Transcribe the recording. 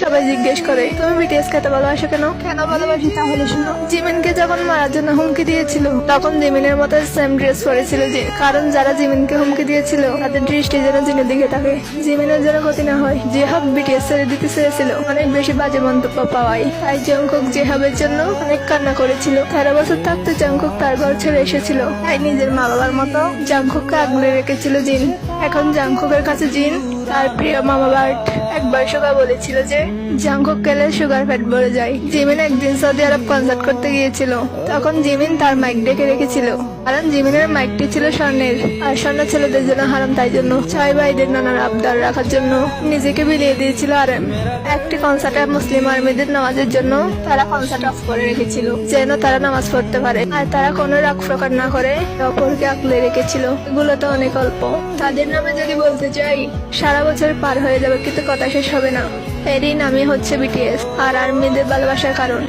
সবাই জিজ্ঞেস করে তুমি বিটিএস কে এত ভালোবাসো কেন? কেন ভালোবাসি তাহলে শুনো। জিমিনকে যখন মারার জন্য হুমকি দিয়েছিল তখন জিমিনের মতো সেম ড্রেস পরেছিল যে, কারণ যারা জিমিনকে হুমকি দিয়েছিল তাদের দৃষ্টি যেন জিনের দিকে থাকে, জিমিনের যেন ক্ষতি না হয়। জিহাব বিটিএস ছেড়ে দিতে চেয়েছিল অনেক বেশি বাজে মন্তব্য পাওয়ায়, তাই জংকুক জিহাবের জন্য অনেক কান্না করেছিল। 13 বছর থাকতে জংকুক তার ঘর ছেড়ে এসেছিল, তাই নিজের মা বাবার মতো জংকুককে আগলে রেখেছিল জিন। এখন জংকুকের কাছে জিন তার প্রিয় মামা বার্ট। একবার সুগা বলেছিল যে জংকুক গেলে সুগার ফ্যাট বেড়ে যায়। জিমিন একদিন সৌদি আরব কনসার্ট করতে গিয়েছিল, তখন জিমিন তার মাইক ডেকে রেখেছিল, কারণ জিমিনের মাইকটি ছিল স্বর্ণের, আর স্বর্ণ ছেলেদের জন্য হারাম, তাই জন্য ছয় ভাইদের নানার আবদার রাখার জন্য নিজেকে বিলিয়ে দিয়েছিল আরএম। একটি কনসার্টে মুসলিম আর্মিদের নামাজের জন্য তারা কনসার্ট অফ করে রেখেছিল, যেন তারা নামাজ পড়তে পারে, আর তারা কোনো রাগ প্রকার না করে অপরকে আঁকলে রেখেছিল। এগুলো তো অনেক অল্প, তাদের নামে যদি বলতে চাই সারা বছর পার হয়ে যাবে, কিন্তু কথা শেষ হবে না। এরই নামই হচ্ছে বিটিএস, আর আর্মিদের ভালোবাসার কারণ।